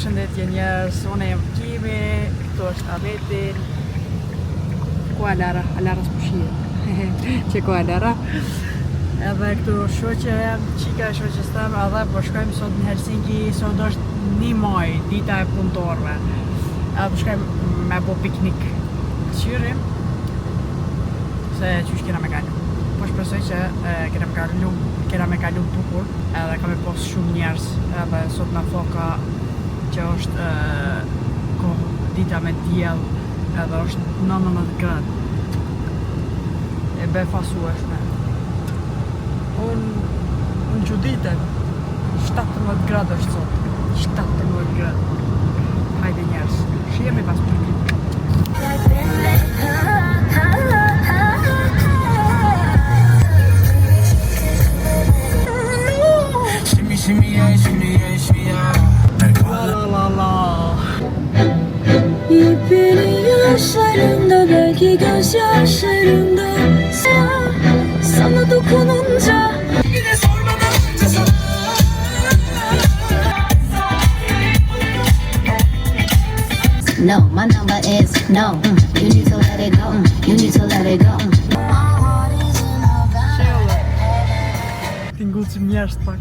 Përshëndetje njerëz, unë jam Kimi, këtu është Ameti. Ku Alara? Alara s'pushiet. Që ku Alara? Edhe këtu shoqja jam, qika e shoqes teme, edhe po shkojmë sot në Helsinki, sot është 1 maj, dita e punëtorëve. Edhe po shkojmë me bo piknik. Qyrim, se qysh kena me kalu. Po shpresoj që kena me kalu bukur, edhe ka me pos shumë njerëz, edhe sot na foka që është dita me diell, edhe është 19 gradë. E befasueshme. Unë çuditem. 17 gradë është sot. 17 gradë. Hajde njerëz, shihemi pas piknikut. İpini yaşlarımda belki gözyaşlarımda sana dokununca No, my number is no. You need to let it go. You need to let it go. Tingullësim njerëz pak.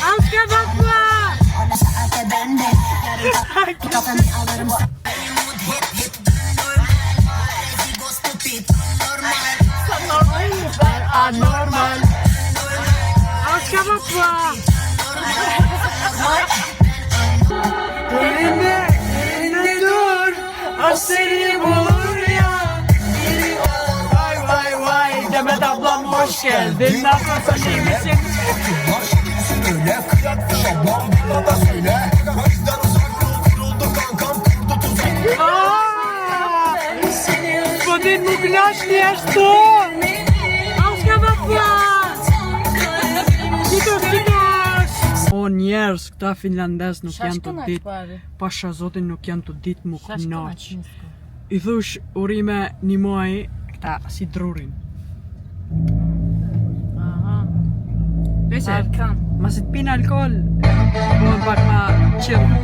Aşka bakma! Anormal. Aşka bakma! Elinde dur, o seni bulur ya. Vay vay vay, Demet ablam hoş geldin. Nasılsın, iyi misin? Öyle kıyak şablam da söyle. O yüzden uzak kuruldu kankam kurdu tuzak. Господин Мугляш, не что? Aşka bakma! O njerëz, këta finlandes nuk janë të ditë, pasha zotin nuk janë të ditë mu knaq. I thush urime 1 muaj, këta si drurin. Nëse, mas të pinë alkohol, po pak ma qëllë.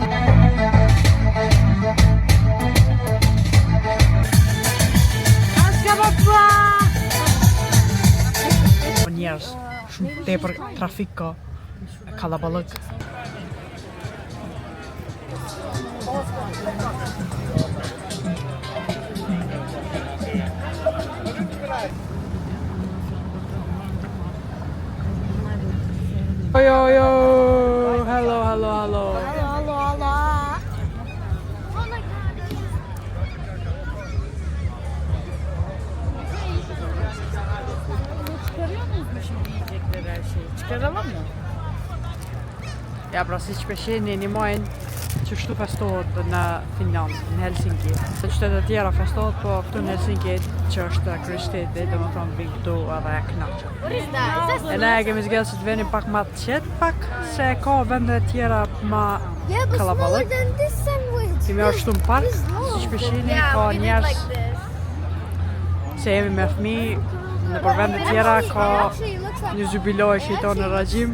Aşka bakma! O njerëz, shumë tepër trafik ka. Kalabalık. Yo yo yo. Hello hello hello. Çıkarıyor muyuz mu şimdi yiyecekleri her şeyi? Çıkaralım mı? Ja, pra si që pesheni 1 muajin që shtu festohet në Finland, në Helsinki. Se qytetet tjera festohet, po këtu në Helsinki që është kryshteti, dhe më thonë vinë këtu edhe e knaqë. E ne e kemi zgjedhur që të veni pak ma të qetë pak, se ka vende tjera ma kalaballik. Kemi ashtu në park, si që pesheni, ka njerës se jemi me fëmijë, në për vende tjera ka një zjubiloj që i tonë në rajim,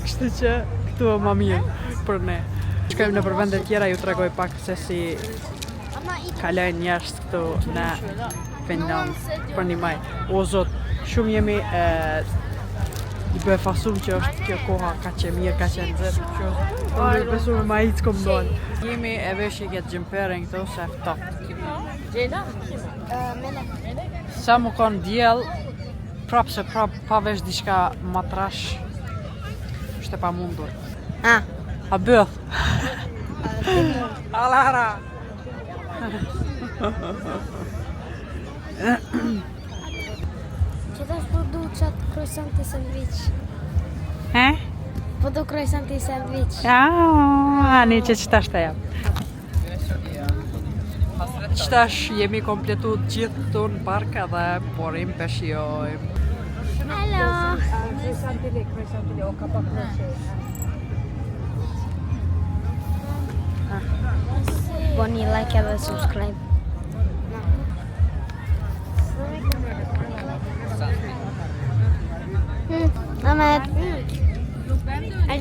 kështu që këtu e ma mirë për ne. Shkojmë në për vende tjera, ju tregoj pak se si kalojnë njerëz këtu në Finland për 1 maj. O zot, shumë jemi i befasum që është kjo koha ka që mirë, ka që nxehtë, që unë besu me ma hitë kom dojnë. Jemi e veshi këtë gjimperin këtu se ftoft. Sa mu konë djel, prapë se prapë pa vesh diçka matrash, është e pa mundur. A bëth. Alara. Që tash po du qatë croissant e sandwich. Po du croissant e sandwich. Ani që qëtash të jam. Qëtash jemi kompletu gjithë këtu në park edhe porim peshjojmë. Hello. Boni like edhe subscribe.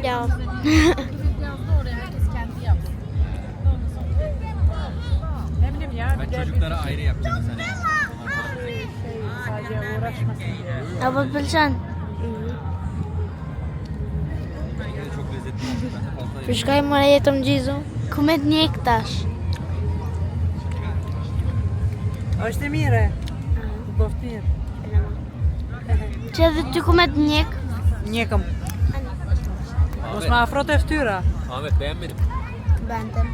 pilav. Oraya herkes kendi yapsın. Ne bileyim ya. Ben çocuklara ayrı yapacağım hani. Sadece uğraşmasın diye. Apo të pëlqen? Çok lezzetli. Ben de fazla Për shkaj mora jetëm Gjizu? Ku me të njek tash? Është e mire. Boftir. Që edhe ty ku me të njek? Njekëm. Mos ma afro të ftyra. Ahmet beğenmedim. Bentem.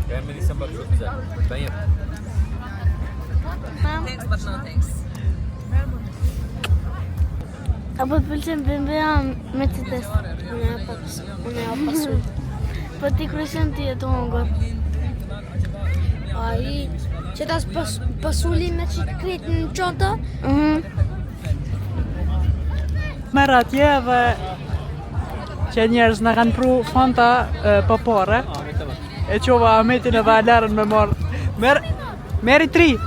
Beğenmediysen bak çok güzel. Ben yaptım. Apo të pëlqen bëja me të test. Unë e pasu. Po ti kryshen ti e të hongër. Ai që tas pasuli me që kret në qota. Merë atje dhe që njerëz në kanë pru fonta popore. Ahmet'e bak. E qova Ahmetin edhe Alarën me marë. Meri 3.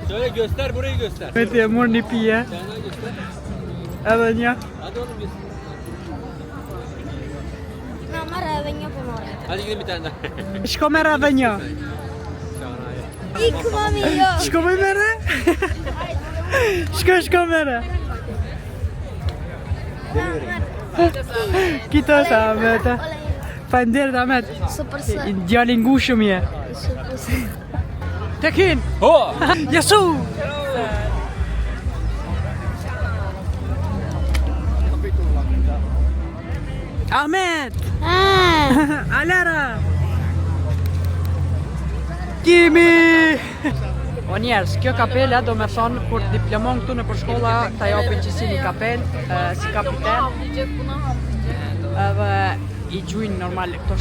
Şöyle göster, burayı göster. Ahmeti e mur një pije. Sen daha göster. Edhe një. Hadi oğlum göster. Na marrë edhe një punore. Hadi gidelim bir tane daha. Shko merë edhe një. Şahane. Ik mami jo. Shko me mere? Shko mere. Kito është Ahmet. Faleminderit Ahmet. Super se. Djalin ngushëm je. Super se. Tekin. Ho! Jesu. Ahmet. Alara. Kimi. O njerës, kjo kapela do me thonë kur diplomon këtu në për shkolla ta japin që si një kapel, si kapiten. Edhe i gjujnë normal këto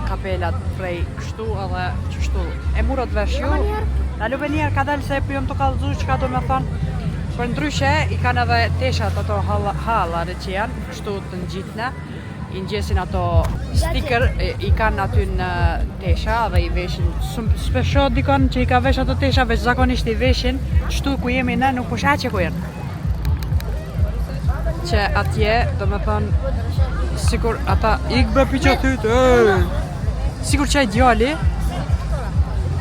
kapelat prej kështu edhe qështu. E murët vesh ju, na lupe njerë ka dalë se jom të kallëzu që ka do me thonë. Për ndryshe i kanë edhe teshat ato halare që janë, kështu të ngjitna. I ngjesin ato sticker, i kanë aty në tesha dhe i veshin. Shpesh dikon që i ka vesh ato tesha, veç zakonisht i veshin, kështu ku jemi ne nuk po shaqe ku jenë. Që atje, do me thonë, sikur ata ik bre piqa tyt, sikur që e djali,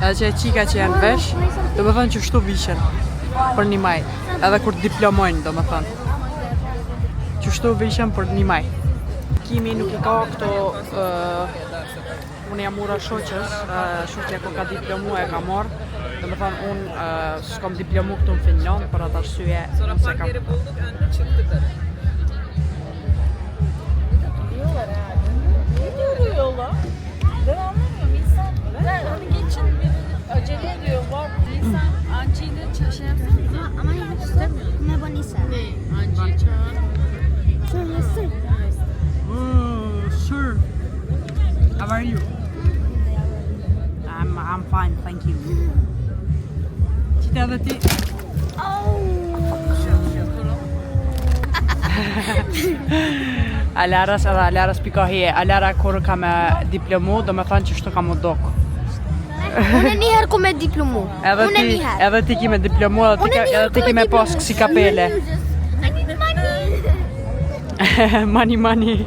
edhe që e qika që janë vesh, do me thonë që shtu vishen për një maj, edhe kur diplomojnë, do me thonë. Që shtu vishen për një maj. Kimi nuk i ka këto, unë jam ura shoqës, shoqja ko ka diplomu e ka marrë, dhe me thonë unë s'kom diplomu këtu në Finland, për atë arsye nëse kam. Yola. Ben anlamıyorum insan. Ben hani geçin biri acele ediyor. Var insan Anci'yle şey yapsana. Ama hiç istemiyorum. Ne bonisa. Ne? Anci'yi çağır. Söylesin. Oh, sir. How are you? I'm fine, thank you. Qita dhe ti? Alaras edhe Alaras pika hije. Alara kur ka me diplomu, do me thonë që shtu ka mu dok. Unë njëherë ku me diplomu. Edhe ti ki me diplomu, edhe ti ki me pas kësi kapele. Mani. Mani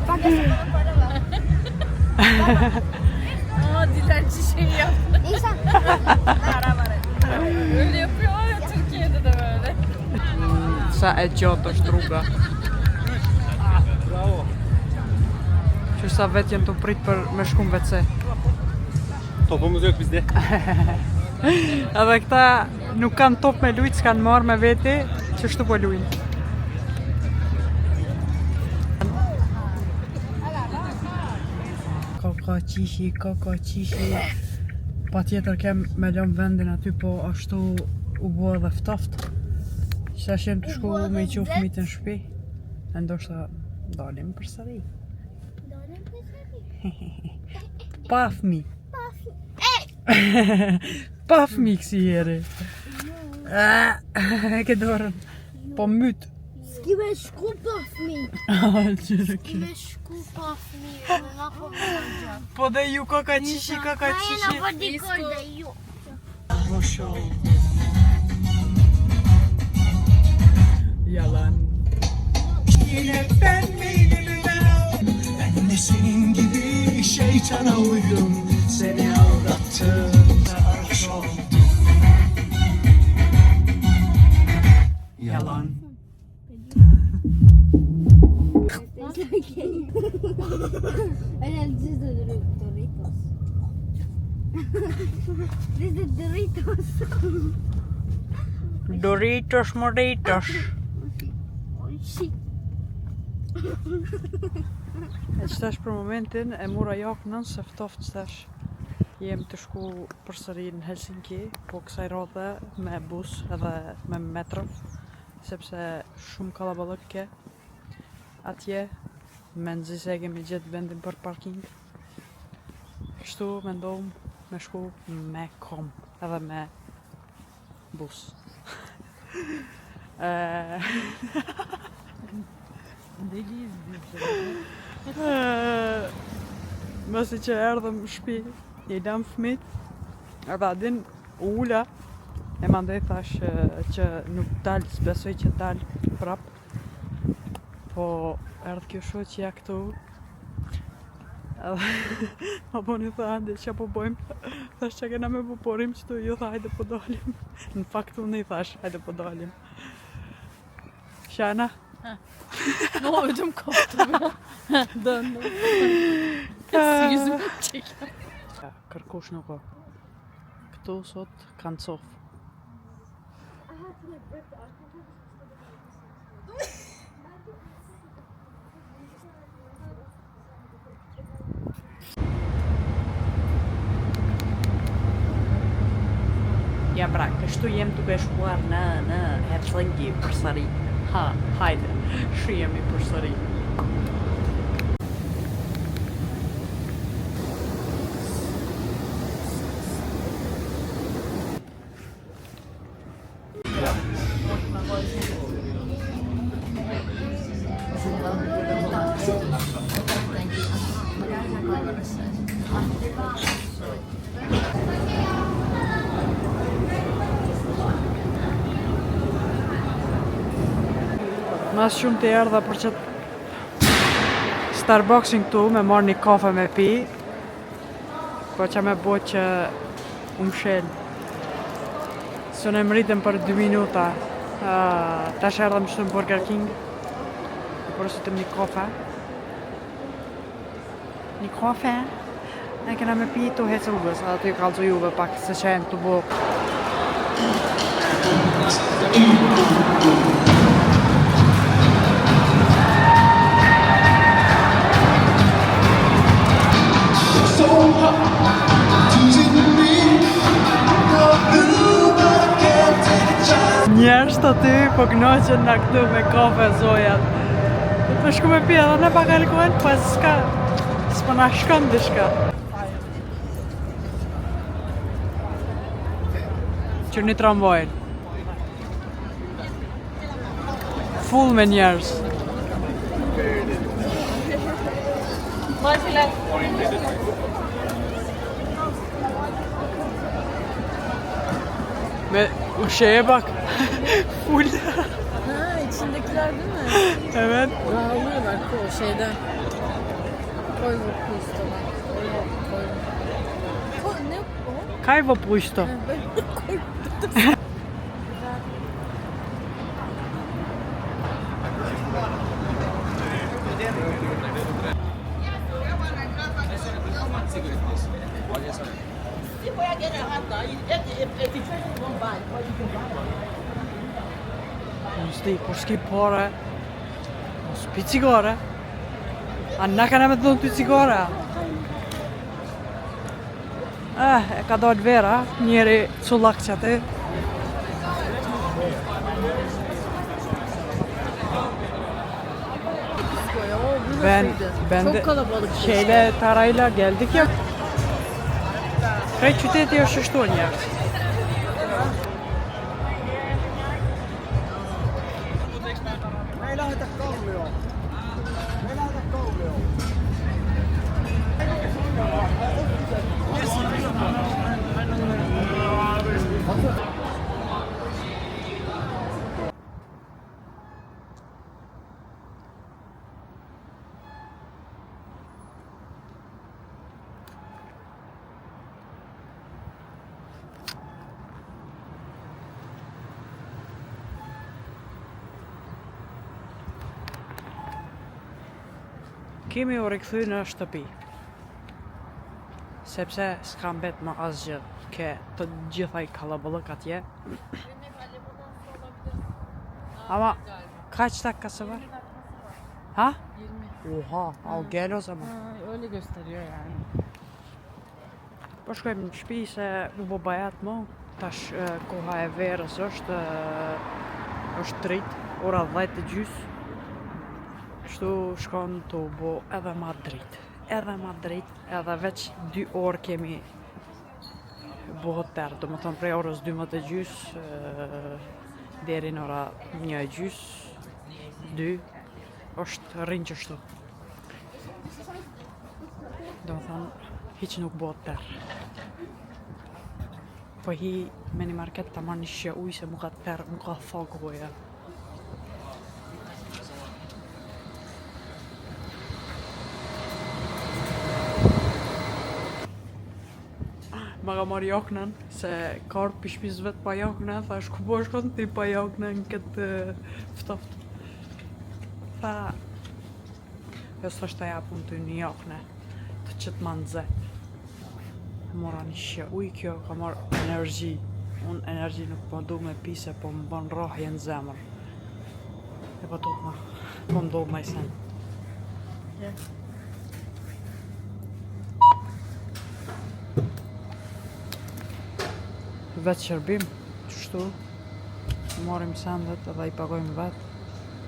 pak. Aa dilenci şey yaptı. İnsan. Öyle yapıyorlar ya Türkiye'de de böyle. Sa e gjatë është rruga. Bravo. Që sa vetë jem të prit për me shku në WC. Topumuz yok bizde. Edhe këta nuk kanë top me lujt, s'kanë marrë me veti, që shtu po lujnë. Kaka qishi. Pa tjetër kem me lëm vendin aty, po ashtu u bua dhe ftoft. Qëta shem të shku me i qu fëmijët në shtëpi, e ndoshta dalim për sëri. Pa fëmi. Pa fëmi kësi jeri. E ke dorën. Po myt. S'ki me shku pa fmi. Qërë S'ki me shku pa fmi. Nga po me gjatë. po dhe ju kaka qishi. Nga po dikor dhe ju. Mosho. Yalan. Yine ben miydim? de senin gibi şeytana uydum. Seni aldattım da aşk oldum. Yalan. And this is the Doritos. This is the Doritos. Doritos Moritos. Oh shit. E qëtash për momentin e mura jaknën se ftoft qëtash jem të shku përsëri në Helsinki, po kësaj radhe me bus edhe me metro, sepse shumë kallaballëk ke atje, me nxi se kemi gjetë vendin për parking. Kështu mendom me shku me kom edhe me bus. Mësi që erdhëm në shtëpi, i lam fëmit, edhe adin ula, e mandej thash që nuk dal, s'besoj që dal prap. Po erdhë kjo shoqja këtu, edhe ma boni tha ande që po bojmë, thash që kena me buporim qëtu, ju tha hajde po dalim. Në fakt unë i thash hajde po dalim. Shana? Ne oldu koptu. Döndüm. Yüzümü çekiyor. Kërkush nuk o. Këtu sot kanë cof. Ja pra, kështu jem duke shkuar në Helsinki përsëri. Ha, hajde, shihemi përsëri. Mas shumë të erdha për që Starbucksin këtu me marrë një kafe me pi, po që me bo që mshel. Së në mritëm për 2 minuta. Tash erdhëm qëtu në Burger King, përësitëm një kafe. Një kafe? Ne kena me pi të hecë uvës, edhe të ju kalëzë juve pak se që e në të bo. Njerëz të aty po kënaqen na këtu me kafe zojat. Do të shku me pi edhe ne pak alkohol, po s'po na shkon diçka. Qërni tramvajin. Full me njerëz. Me uşeye bak. Full. Ha, içindekiler değil mi? Evet. Dağılıyorlar o şeyden. Koy bu pustolar. Koy. Ne o? Kajvo pusto. Koy. Sti, kur s'ki pare, mos pi cigare. A na kana me të dhënë ty cigare? E ka dalë vera, njeri cullak që aty. Ben de Çok kalabalık. şeyle tarayla geldik ya. Kraj qyteti është shtu njerëz. Kemi u rikthy në shtëpi. Sepse s'kam bet më asgjë, ke të gjithaj kalabalık atje. Ama kaç dakikası var? Ha? 20. Oha, al gel o zaman. Öyle gösteriyor yani. Po shkojmë në shtëpi se u bë bajat më. Tash koha e verës është dritë, ora 10:30. Kështu shkon të u bë edhe ma dritë. Edhe veç 2 orë kemi bëhet tërë, do më thonë prej orës 12:30 deri në ora 1:30, 2, është rrinë qështu. Do më thonë, hiq nuk bëhet tërë. Po hi me një market të marrë një shqe ujë se mu ka tërë, mu ka thog goja. Ma ka marrë jaknën, se ka arë për shpiz vetë pa jaknë, thash ku po shkon ti pa jaknën këtë ftoft. Tha, jo s'është të japun të një jakne, të qëtë ma nëzet. Mora një shqe uj, kjo ka marrë energji. Unë energji nuk po du me pise, po më bën rrahje në zemër. E po tukma, po më do me i sen. Vetë shërbim, qështu, marim sendet edhe i pagojmë vetë.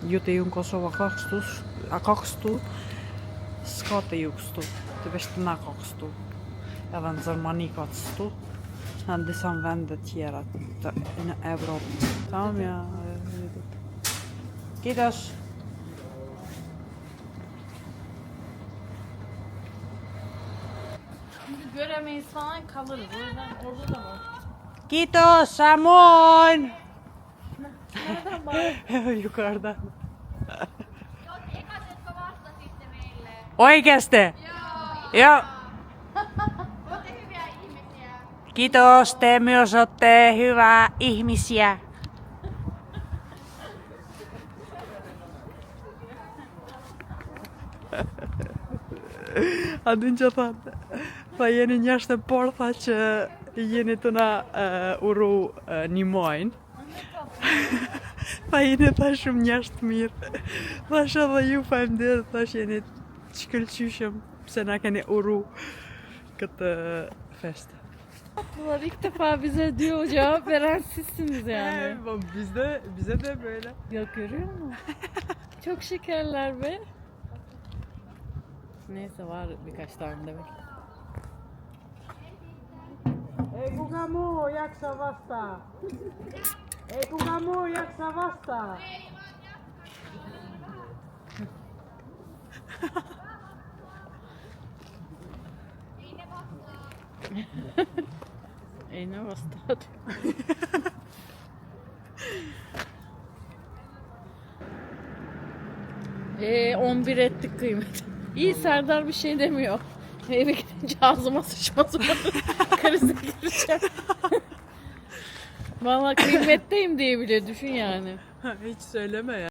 Ju të ju në Kosovë a ka kështu, s'ka të ju kështu, të veç të na ka kështu. Edhe në Zërmani ka kështu, në disa vende tjera në Evropë. Tamam ja, Kitos. Şimdi göremeyiz falan kalırız. O yüzden orada da var. Kitos, Samon! Nereden var? Yukarıda. Oikeesti? Joo. Kiitos, te myös olette hyvää ihmisiä. Adin që tha jeni njështë e por, tha që jeni të na uru një majnë. Tha jeni tha shumë njështë mirë. Thash edhe ju faleminderit, thash jeni shkëlqyshëm pse na keni uru këtë festë. Ulan ilk defa bize diyor cevap veren sizsiniz yani. Bize de böyle. Ya görüyor musun? Çok şekerler be. Neyse var birkaç tane demek. Ej Bugamu, jak sa vasta? Ej Bugamu, jak sa vasta? Eyne bastı. 11 ettik kıymet. İyi Serdar bir şey demiyor. Eve gidince ağzıma sıçmaz umarım. Krize gireceğim. Valla kıymetteyim diye bile düşün yani. Hiç söyleme ya.